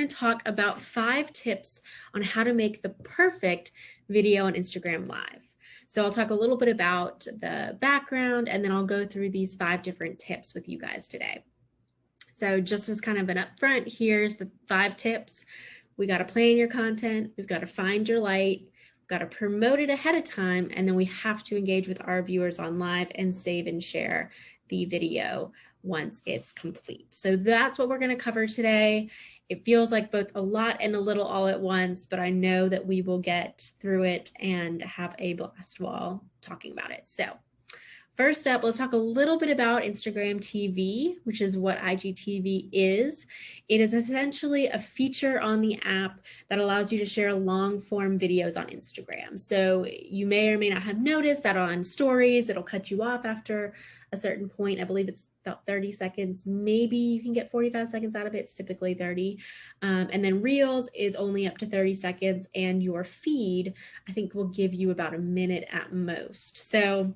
going to talk about 5 tips on how to make the perfect video on Instagram Live. So I'll talk a little bit about the background, and then I'll go through these 5 different tips with you guys today. So just as kind of an upfront, here's the 5 tips. We got to plan your content. We've got to find your light. We've got to promote it ahead of time. And then we have to engage with our viewers on live and save and share the video once it's complete. So that's what we're going to cover today. It feels like both a lot and a little all at once, but I know that we will get through it and have a blast while talking about it. So first up, let's talk a little bit about Instagram TV, which is what IGTV is. It is essentially a feature on the app that allows you to share long form videos on Instagram. So you may or may not have noticed that on stories, it'll cut you off after a certain point. I believe it's about 30 seconds. Maybe you can get 45 seconds out of it. It's typically 30. And then Reels is only up to 30 seconds. And your feed, I think, will give you about a minute at most. So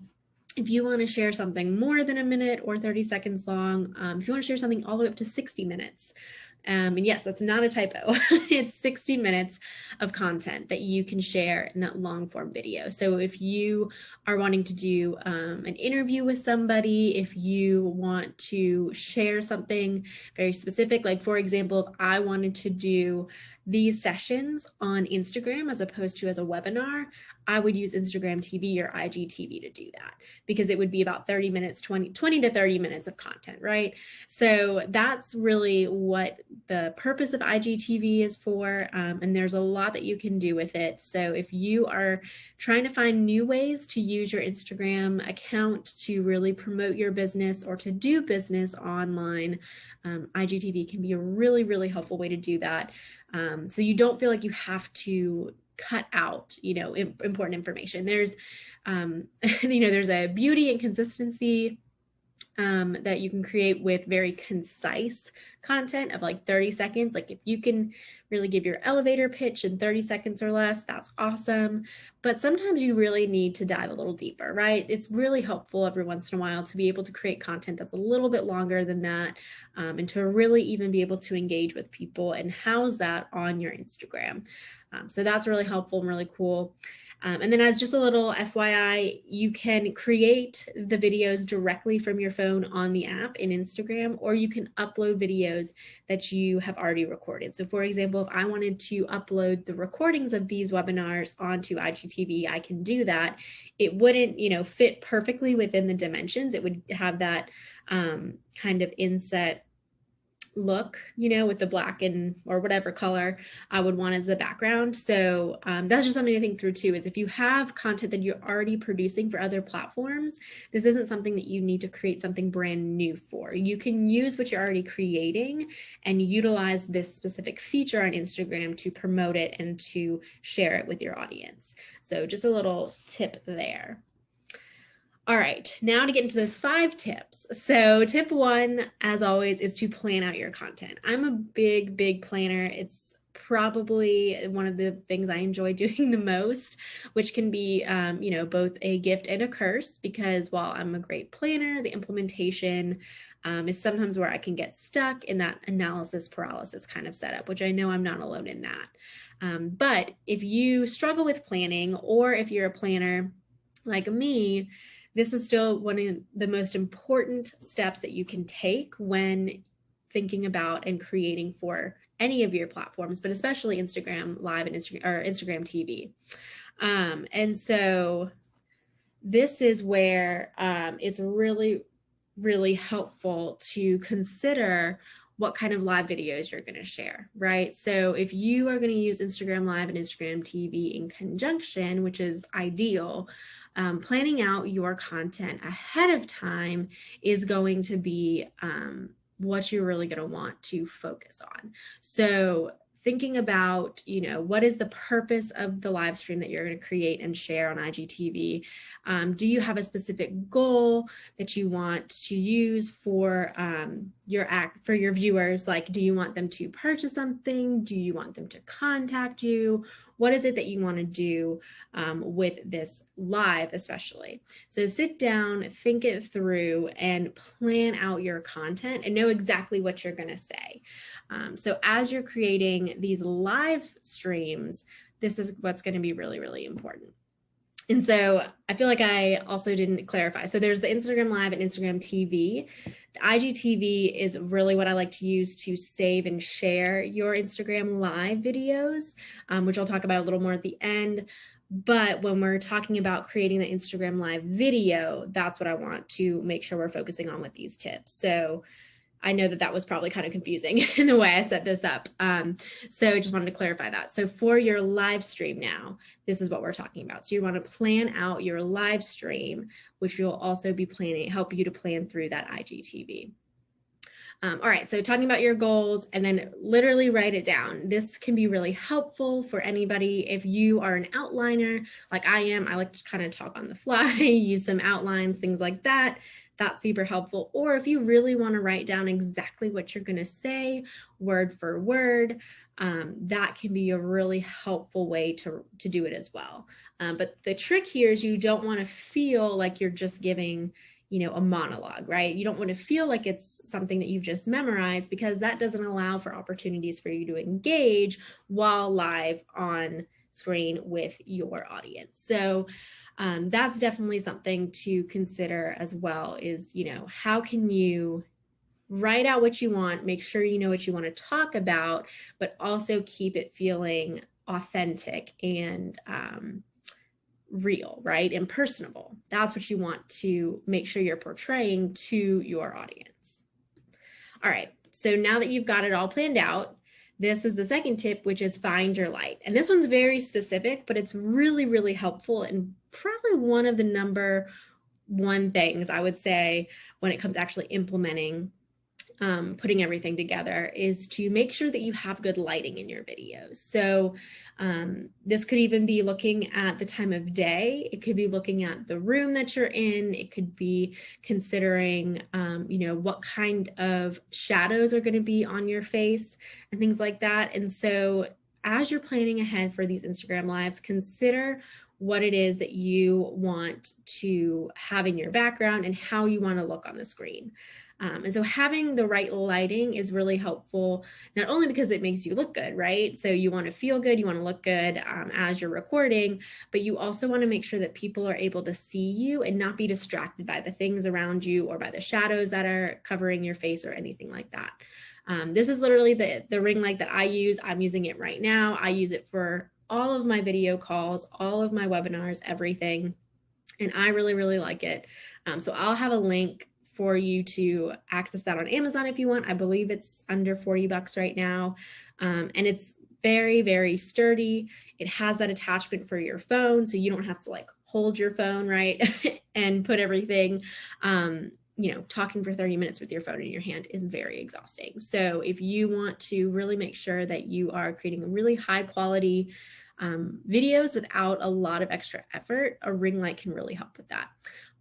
if you want to share something more than a minute or 30 seconds long, if you want to share something all the way up to 60 minutes, and yes, that's not a typo, it's 60 minutes of content that you can share in that long form video. So if you are wanting to do an interview with somebody, if you want to share something very specific, like for example, if I wanted to do these sessions on Instagram as opposed to as a webinar, I would use Instagram TV or IGTV to do that because it would be about 30 minutes, 20 to 30 minutes of content, right? So that's really what the purpose of IGTV is for, and there's a lot that you can do with it. So if you are trying to find new ways to use your Instagram account to really promote your business or to do business online, IGTV can be a really, really helpful way to do that. So you don't feel like you have to cut out, important information. There's, there's a beauty and consistency that you can create with very concise content of like 30 seconds. Like if you can really give your elevator pitch in 30 seconds or less, that's awesome. But sometimes you really need to dive a little deeper, right? It's really helpful every once in a while to be able to create content that's a little bit longer than that, and to really even be able to engage with people and house that on your Instagram. So that's really helpful and really cool. And then as just a little FYI, you can create the videos directly from your phone on the app in Instagram, or you can upload videos that you have already recorded. So for example, if I wanted to upload the recordings of these webinars onto IGTV, I can do that. It wouldn't, fit perfectly within the dimensions. It would have that kind of inset look, with the black or whatever color I would want as the background. So that's just something to think through too, is if you have content that you're already producing for other platforms, this isn't something that you need to create something brand new for. You can use what you're already creating and utilize this specific feature on Instagram to promote it and to share it with your audience. So just a little tip there. All right, now to get into those 5 tips. So tip 1, as always, is to plan out your content. I'm a big planner. It's probably one of the things I enjoy doing the most, which can be, both a gift and a curse, because while I'm a great planner, the implementation is sometimes where I can get stuck in that analysis paralysis kind of setup, which I know I'm not alone in that. But if you struggle with planning, or if you're a planner like me, this is still one of the most important steps that you can take when thinking about and creating for any of your platforms, but especially Instagram Live and Instagram TV. And so this is where it's really, really helpful to consider what kind of live videos you're going to share, right? So if you are going to use Instagram Live and Instagram TV in conjunction, which is ideal, planning out your content ahead of time is going to be what you're really going to want to focus on. So thinking about, what is the purpose of the live stream that you're going to create and share on IGTV? Do you have a specific goal that you want to use for your viewers? Like, do you want them to purchase something? Do you want them to contact you? what is it that you want to do with this live especially. So sit down, think it through, and plan out your content and know exactly what you're going to say. So as you're creating these live streams, this is what's going to be really, really important. And so I feel like I also didn't clarify. So there's the Instagram Live and Instagram TV. The IGTV is really what I like to use to save and share your Instagram Live videos, which I'll talk about a little more at the end. But when we're talking about creating the Instagram Live video, that's what I want to make sure we're focusing on with these tips. So I know that was probably kind of confusing in the way I set this up. So I just wanted to clarify that. So for your live stream now, this is what we're talking about. So you want to plan out your live stream, which will also be help you to plan through that IGTV. All right, so talking about your goals and then literally write it down. This can be really helpful for anybody. If you are an outliner like I am, I like to kind of talk on the fly, use some outlines, things like that. That's super helpful. Or if you really want to write down exactly what you're going to say word for word, that can be a really helpful way to do it as well. But the trick here is you don't want to feel like you're just giving a monologue, right? You don't want to feel like it's something that you've just memorized, because that doesn't allow for opportunities for you to engage while live on screen with your audience. So that's definitely something to consider as well is, how can you write out what you want, make sure you know what you want to talk about, but also keep it feeling authentic and real, right? And personable. That's what you want to make sure you're portraying to your audience. All right, so now that you've got it all planned out, this is the second tip, which is find your light. And this one's very specific, but it's really, really helpful and probably one of the number one things I would say when it comes to actually implementing putting everything together is to make sure that you have good lighting in your videos. So this could even be looking at the time of day. It could be looking at the room that you're in. It could be considering, what kind of shadows are going to be on your face and things like that. And so as you're planning ahead for these Instagram Lives, consider what it is that you want to have in your background and how you want to look on the screen. And so having the right lighting is really helpful, not only because it makes you look good, right? So you want to feel good, you want to look good as you're recording, but you also want to make sure that people are able to see you and not be distracted by the things around you or by the shadows that are covering your face or anything like that. This is literally the ring light that I use. I'm using it right now. I use it for all of my video calls, all of my webinars, everything. And I really, really like it. So I'll have a link for you to access that on Amazon if you want. I believe it's under $40 right now. And it's very, very sturdy. It has that attachment for your phone, so you don't have to like hold your phone, right? And put everything, talking for 30 minutes with your phone in your hand is very exhausting. So if you want to really make sure that you are creating really high quality videos without a lot of extra effort, a ring light can really help with that.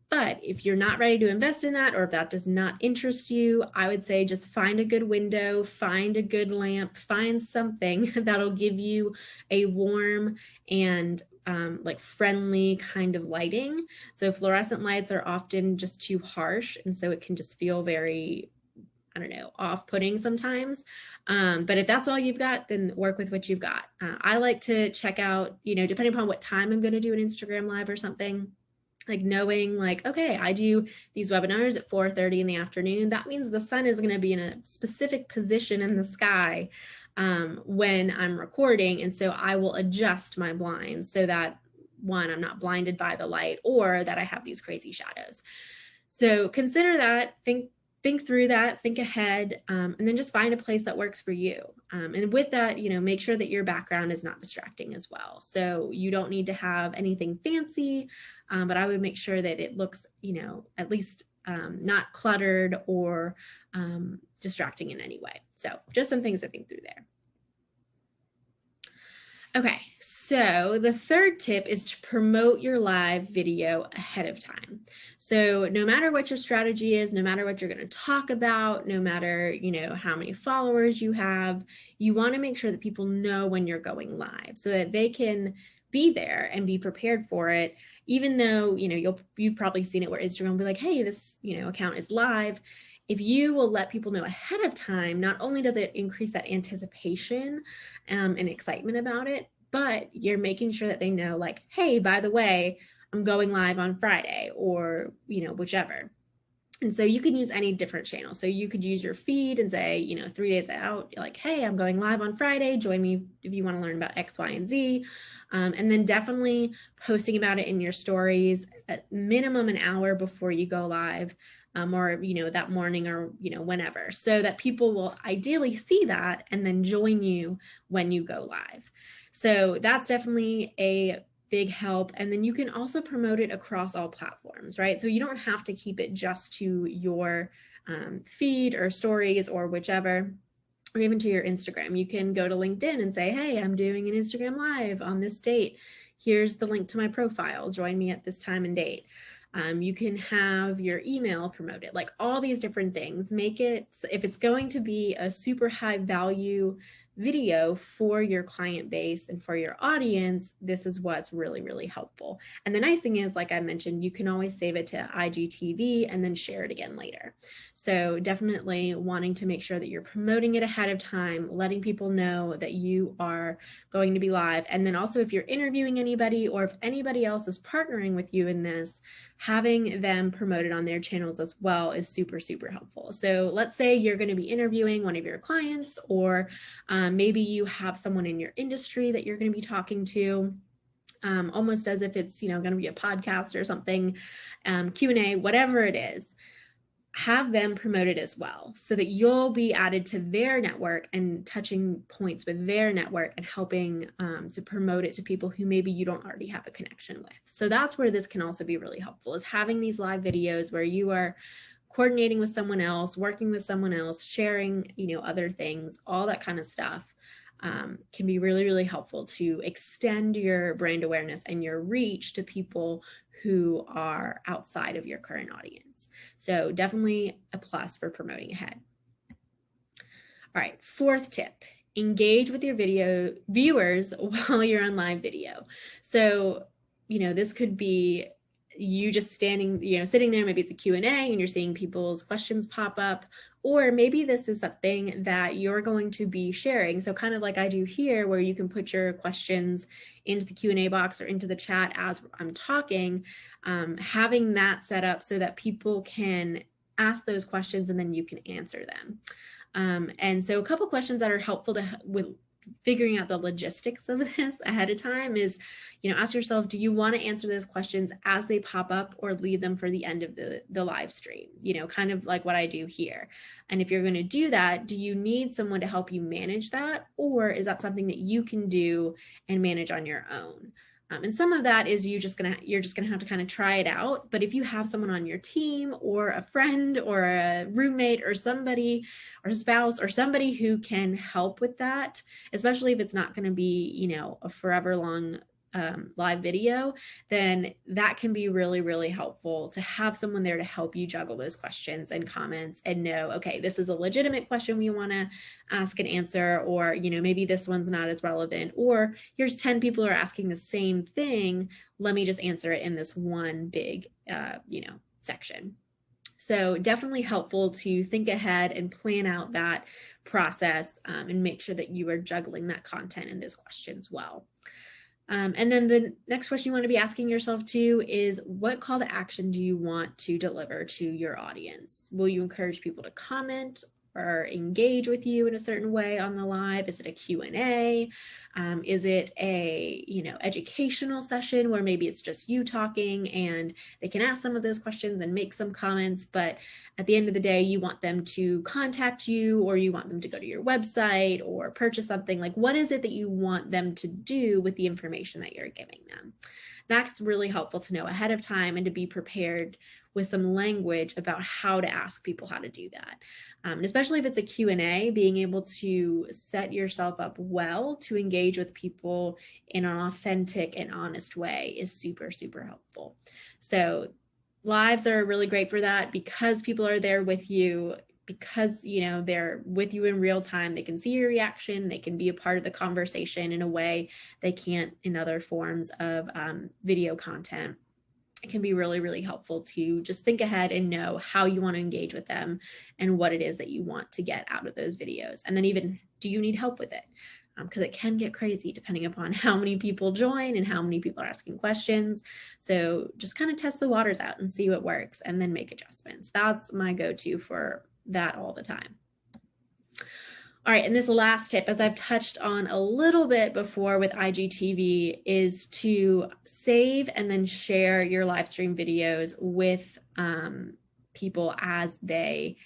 But if you're not ready to invest in that, or if that does not interest you, I would say just find a good window, find a good lamp, find something that'll give you a warm and friendly kind of lighting. So fluorescent lights are often just too harsh, and so it can just feel very, off-putting sometimes. But if that's all you've got, then work with what you've got. I like to check out, depending upon what time I'm going to do an Instagram Live or something, like knowing okay, I do these webinars at 4:30 in the afternoon. That means the sun is going to be in a specific position in the sky when I'm recording. And so I will adjust my blinds so that, one, I'm not blinded by the light, or that I have these crazy shadows. So consider that, think through that, think ahead, and then just find a place that works for you. And with that, make sure that your background is not distracting as well. So you don't need to have anything fancy, but I would make sure that it looks, at least not cluttered or distracting in any way. So just some things to think through there. Okay, so the third tip is to promote your live video ahead of time. So no matter what your strategy is, no matter what you're going to talk about, no matter, how many followers you have, you want to make sure that people know when you're going live so that they can be there and be prepared for it, even though, you've probably seen it where Instagram will be like, hey, this, account is live. If you will let people know ahead of time, not only does it increase that anticipation and excitement about it, but you're making sure that they know, like, hey, by the way, I'm going live on Friday, or, whichever. And so you can use any different channel. So you could use your feed and say, 3 days out, you're like, hey, I'm going live on Friday. Join me if you want to learn about X, Y, and Z. And then definitely posting about it in your stories at minimum an hour before you go live, or, that morning, or, whenever, so that people will ideally see that and then join you when you go live. So that's definitely a big help. And then you can also promote it across all platforms, right? So you don't have to keep it just to your feed or stories or whichever, or even to your Instagram. You can go to LinkedIn and say, hey, I'm doing an Instagram live on this date. Here's the link to my profile. Join me at this time and date. You can have your email promoted, like all these different things. Make it, if it's going to be a super high value video for your client base and for your audience, this is what's really, really helpful. And the nice thing is, like I mentioned, you can always save it to IGTV and then share it again later. So definitely wanting to make sure that you're promoting it ahead of time, letting people know that you are going to be live. And then also, if you're interviewing anybody, or if anybody else is partnering with you in this, having them promoted on their channels as well is super, super helpful. So let's say you're going to be interviewing one of your clients, or maybe you have someone in your industry that you're going to be talking to, almost as if it's, going to be a podcast or something, Q&A, whatever it is. Have them promoted as well, so that you'll be added to their network and touching points with their network and helping to promote it to people who maybe you don't already have a connection with. So that's where this can also be really helpful, is having these live videos where you are coordinating with someone else, working with someone else, sharing, other things, all that kind of stuff. Can be really, really helpful to extend your brand awareness and your reach to people who are outside of your current audience. So definitely a plus for promoting ahead. All right, fourth tip, engage with your video viewers while you're on live video. So, this could be you just standing, sitting there, maybe it's a Q&A and you're seeing people's questions pop up, or maybe this is something that you're going to be sharing. So kind of like I do here, where you can put your questions into the Q&A box or into the chat as I'm talking, having that set up so that people can ask those questions and then you can answer them. And so a couple questions that are helpful with figuring out the logistics of this ahead of time is, ask yourself, do you want to answer those questions as they pop up, or leave them for the end of the live stream, kind of like what I do here. And if you're going to do that, do you need someone to help you manage that, or is that something that you can do and manage on your own? And some of that is you're just gonna have to kind of try it out. But if you have someone on your team, or a friend, or a roommate, or somebody, or spouse, or somebody who can help with that, especially if it's not going to be, a forever long live video, then that can be really, really helpful to have someone there to help you juggle those questions and comments and know, okay, this is a legitimate question we want to ask and answer, or, maybe this one's not as relevant, or here's 10 people who are asking the same thing. Let me just answer it in this one big, section. So definitely helpful to think ahead and plan out that process, and make sure that you are juggling that content and those questions well. And then the next question you want to be asking yourself too is, what call to action do you want to deliver to your audience? Will you encourage people to comment or engage with you in a certain way on the live? Is it a Q&A? Is it a, educational session where maybe it's just you talking and they can ask some of those questions and make some comments, but at the end of the day, you want them to contact you, or you want them to go to your website or purchase something? Like, what is it that you want them to do with the information that you're giving them? That's really helpful to know ahead of time and to be prepared with some language about how to ask people how to do that. And especially if it's a Q&A, being able to set yourself up well to engage with people in an authentic and honest way is super, super helpful. So lives are really great for that because people are there with you, because they're with you in real time. They can see your reaction, they can be a part of the conversation in a way they can't in other forms of video content. It can be really, really helpful to just think ahead and know how you want to engage with them and what it is that you want to get out of those videos. And then even, do you need help with it? Because it can get crazy depending upon how many people join and how many people are asking questions. So just kind of test the waters out and see what works and then make adjustments. That's my go-to for that all the time. All right, and this last tip, as I've touched on a little bit before with IGTV, is to save and then share your live stream videos with people as they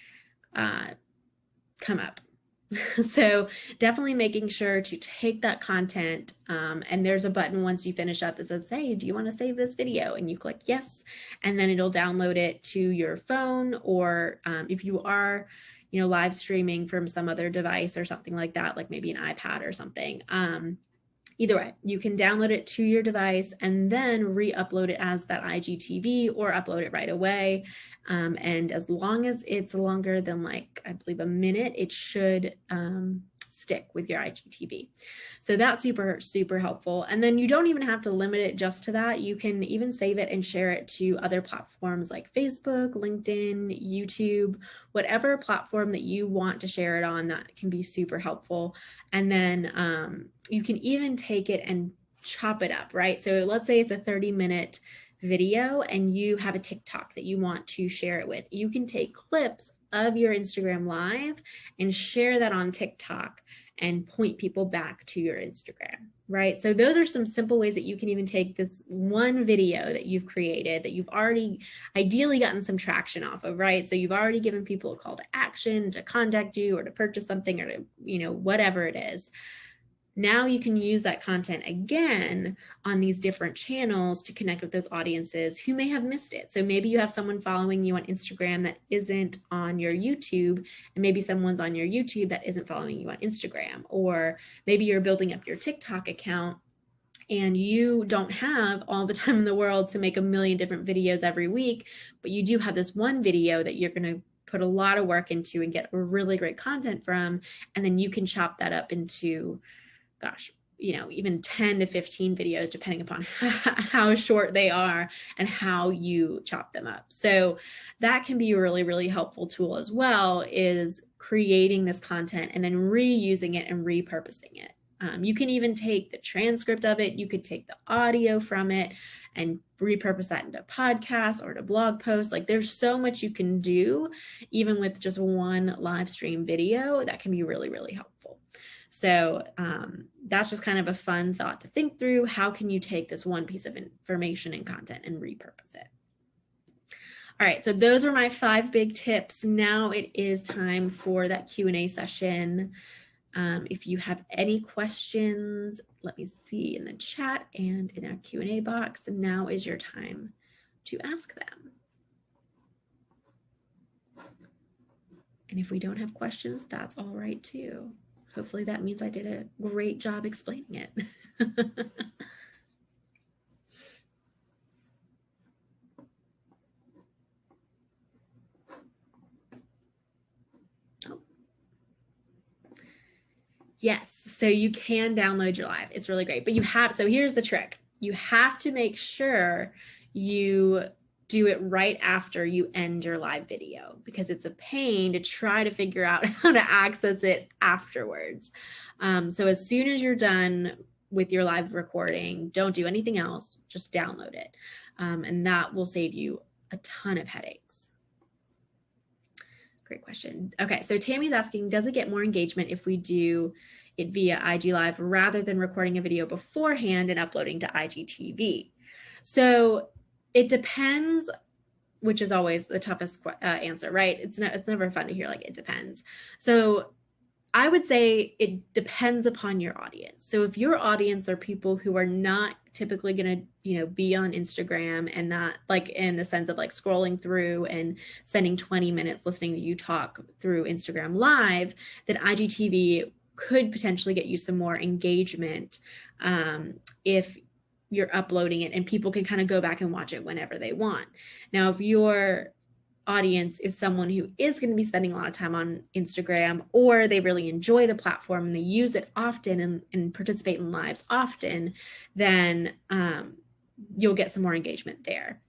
come up. So definitely making sure to take that content, and there's a button once you finish up that says, hey, do you want to save this video? And you click yes, and then it'll download it to your phone, or if you are live streaming from some other device or something like that, like maybe an iPad or something. Either way, you can download it to your device and then re-upload it as that IGTV or upload it right away. And as long as it's longer than I believe a minute, it should stick with your IGTV. So that's super, super helpful. And then you don't even have to limit it just to that. You can even save it and share it to other platforms like Facebook, LinkedIn, YouTube, whatever platform that you want to share it on. That can be super helpful. And then you can even take it and chop it up, right? So let's say it's a 30-minute video and you have a TikTok that you want to share it with. You can take clips of your Instagram Live and share that on TikTok and point people back to your Instagram, right? So those are some simple ways that you can even take this one video that you've created that you've already ideally gotten some traction off of, right? So you've already given people a call to action to contact you or to purchase something or to, whatever it is. Now you can use that content again on these different channels to connect with those audiences who may have missed it. So maybe you have someone following you on Instagram that isn't on your YouTube, and maybe someone's on your YouTube that isn't following you on Instagram, or maybe you're building up your TikTok account and you don't have all the time in the world to make a million different videos every week, but you do have this one video that you're going to put a lot of work into and get really great content from, and then you can chop that up into even 10 to 15 videos, depending upon how short they are and how you chop them up. So that can be a really, really helpful tool as well, is creating this content and then reusing it and repurposing it. You can even take the transcript of it. You could take the audio from it and repurpose that into podcasts or to blog posts. There's so much you can do, even with just one live stream video, that can be really, really helpful. So that's just kind of a fun thought to think through. How can you take this one piece of information and content and repurpose it? All right, so those were my 5 big tips. Now it is time for that Q&A session. If you have any questions, let me see in the chat and in our Q&A box. And now is your time to ask them. And if we don't have questions, that's all right too. Hopefully that means I did a great job explaining it. Oh. Yes, so you can download your live. It's really great, but so here's the trick. You have to make sure you do it right after you end your live video, because it's a pain to try to figure out how to access it afterwards. So as soon as you're done with your live recording, don't do anything else, just download it. And that will save you a ton of headaches. Great question. Okay, so Tammy's asking, does it get more engagement if we do it via IG Live rather than recording a video beforehand and uploading to IGTV? So it depends, which is always the toughest answer, right? It's never fun to hear it depends. So I would say it depends upon your audience. So if your audience are people who are not typically going to, be on Instagram and not like in the sense of like scrolling through and spending 20 minutes listening to you talk through Instagram Live, then IGTV could potentially get you some more engagement if you're uploading it and people can kind of go back and watch it whenever they want. Now, if your audience is someone who is going to be spending a lot of time on Instagram, or they really enjoy the platform and they use it often and participate in lives often, then you'll get some more engagement there.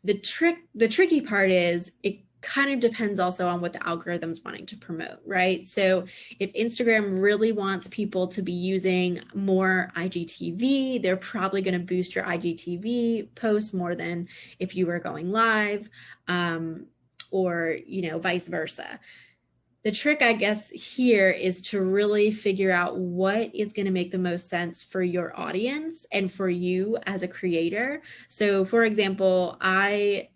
The tricky part is it kind of depends also on what the algorithm's wanting to promote, right? So if Instagram really wants people to be using more IGTV, they're probably going to boost your IGTV posts more than if you were going live, or, vice versa. The trick, I guess, here is to really figure out what is going to make the most sense for your audience and for you as a creator. So, for example, I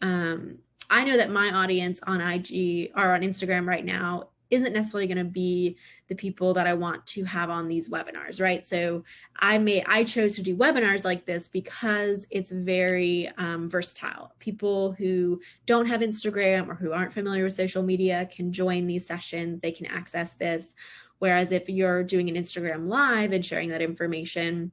know that my audience on IG or on Instagram right now isn't necessarily going to be the people that I want to have on these webinars, right? So I chose to do webinars like this because it's very versatile. People who don't have Instagram or who aren't familiar with social media can join these sessions. They can access this. Whereas if you're doing an Instagram Live and sharing that information,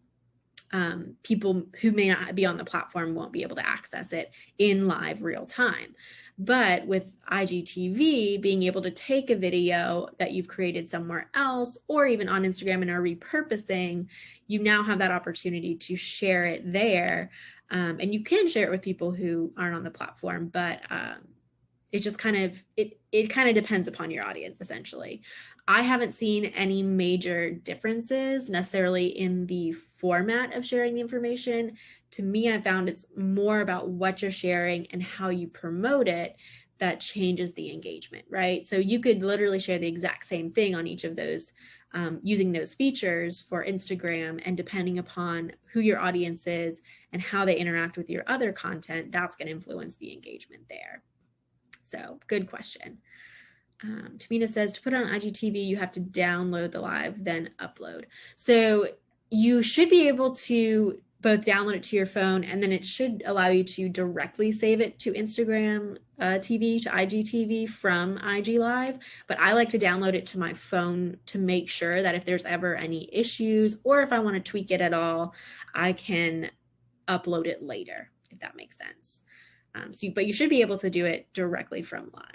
people who may not be on the platform won't be able to access it in live real time. But with IGTV, being able to take a video that you've created somewhere else or even on Instagram and are repurposing, you now have that opportunity to share it there. And you can share it with people who aren't on the platform, but it just kind of depends upon your audience, essentially. I haven't seen any major differences necessarily in the format of sharing the information. To me, I found it's more about what you're sharing and how you promote it that changes the engagement, right? So you could literally share the exact same thing on each of those using those features for Instagram, and depending upon who your audience is and how they interact with your other content, that's going to influence the engagement there. So good question. Tamina says, to put on IGTV, you have to download the live, then upload. So you should be able to both download it to your phone, and then it should allow you to directly save it to Instagram TV, to IGTV from IG Live. But I like to download it to my phone to make sure that if there's ever any issues or if I want to tweak it at all, I can upload it later, if that makes sense. But you should be able to do it directly from live.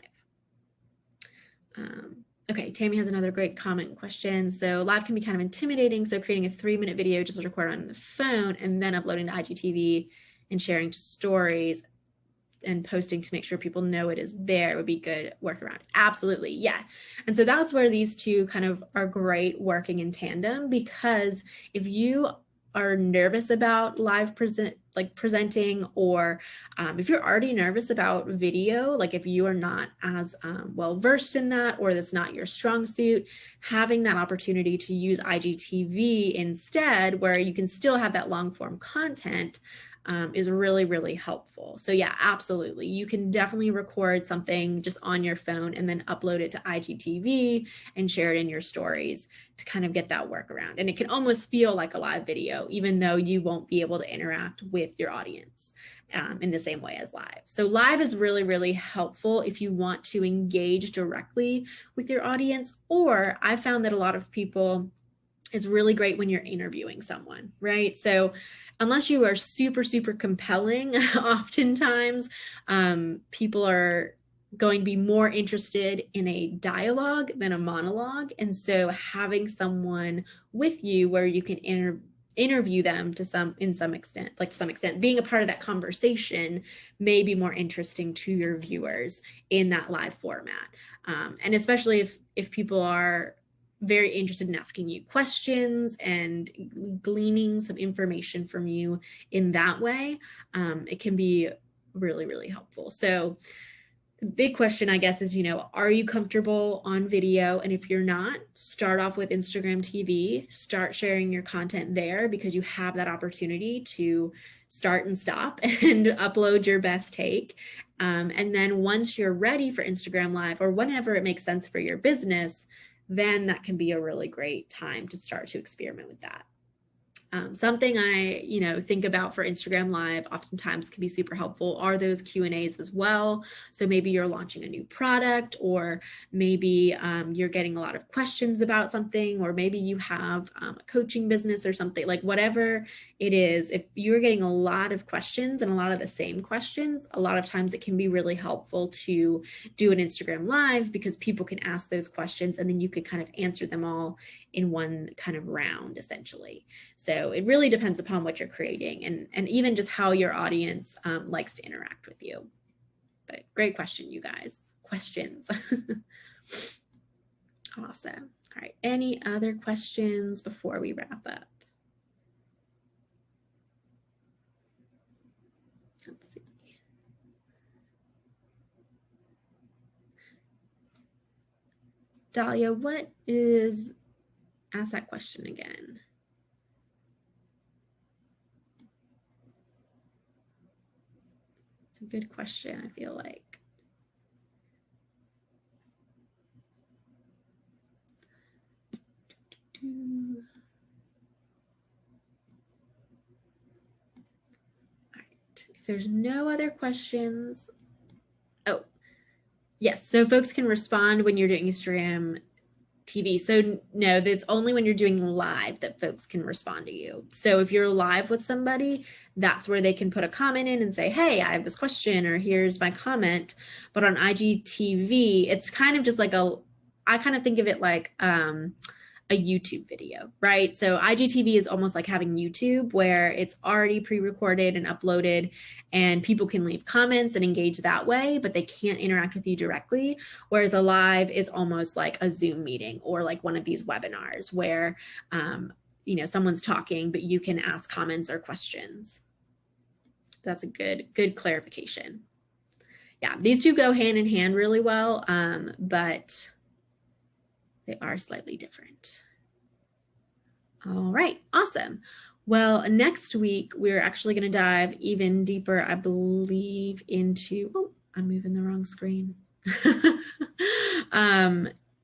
Okay, Tammy has another great comment and question. So live can be kind of intimidating. So creating a 3-minute video just to record on the phone and then uploading to IGTV and sharing to stories and posting to make sure people know it is there would be good workaround. Absolutely, yeah. And so that's where these two kind of are great working in tandem, because if you are nervous about live presenting, or if you're already nervous about video, like if you are not as well versed in that, or that's not your strong suit, having that opportunity to use IGTV instead, where you can still have that long form content, is really, really helpful. So yeah, absolutely. You can definitely record something just on your phone and then upload it to IGTV and share it in your stories to kind of get that workaround. And it can almost feel like a live video, even though you won't be able to interact with your audience in the same way as live. So live is really, really helpful if you want to engage directly with your audience, or I found that a lot of people, is really great when you're interviewing someone, right? So unless you are super, super compelling, oftentimes people are going to be more interested in a dialogue than a monologue. And so having someone with you where you can interview them to some extent, being a part of that conversation may be more interesting to your viewers in that live format. And especially if people are very interested in asking you questions and gleaning some information from you in that way, it can be really, really helpful. So the big question, I guess, is, are you comfortable on video? And if you're not, start off with Instagram TV, start sharing your content there, because you have that opportunity to start and stop and upload your best take. And then once you're ready for Instagram Live, or whenever it makes sense for your business, then that can be a really great time to start to experiment with that. Something I, think about for Instagram Live oftentimes can be super helpful are those Q&As as well. So maybe you're launching a new product, or maybe you're getting a lot of questions about something, or maybe you have a coaching business or something, like whatever it is. If you're getting a lot of questions and a lot of the same questions, a lot of times it can be really helpful to do an Instagram Live, because people can ask those questions and then you could kind of answer them all in one kind of round, essentially. So it really depends upon what you're creating, and even just how your audience likes to interact with you. But great question, you guys. Questions. Awesome. All right. Any other questions before we wrap up? Let's see. Dahlia, ask that question again. It's a good question, I feel like. All right. If there's no other questions. Oh, yes. So folks can respond when you're doing Instagram TV. So no, that's only when you're doing live that folks can respond to you. So if you're live with somebody, that's where they can put a comment in and say, hey, I have this question, or here's my comment. But on IGTV, it's kind of just like I kind of think of it like a YouTube video, right? So IGTV is almost like having YouTube, where it's already pre-recorded and uploaded, and people can leave comments and engage that way, but they can't interact with you directly. Whereas a live is almost like a Zoom meeting, or like one of these webinars where, someone's talking, but you can ask comments or questions. That's a good clarification. Yeah, these two go hand in hand really well, but they are slightly different. All right, awesome. Well, next week, we're actually going to dive even deeper, I believe, into, oh, I'm moving the wrong screen,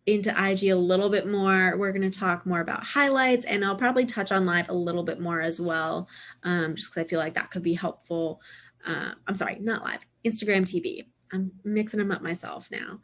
into IG a little bit more. We're going to talk more about highlights, and I'll probably touch on live a little bit more as well, just because I feel like that could be helpful. I'm sorry, not live, Instagram TV. I'm mixing them up myself now.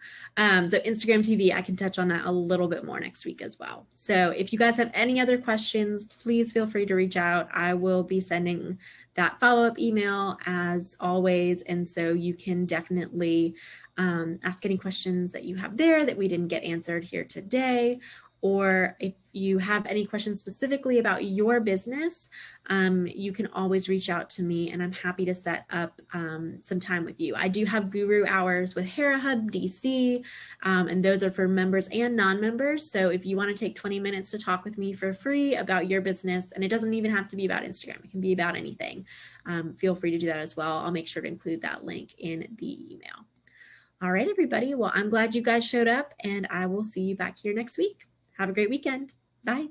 So Instagram TV, I can touch on that a little bit more next week as well. So if you guys have any other questions, please feel free to reach out. I will be sending that follow-up email as always. And so you can definitely ask any questions that you have there that we didn't get answered here today. Or if you have any questions specifically about your business, you can always reach out to me, and I'm happy to set up some time with you. I do have guru hours with HeraHub DC, and those are for members and non-members. So if you want to take 20 minutes to talk with me for free about your business, and it doesn't even have to be about Instagram, it can be about anything, feel free to do that as well. I'll make sure to include that link in the email. All right, everybody. Well, I'm glad you guys showed up, and I will see you back here next week. Have a great weekend. Bye.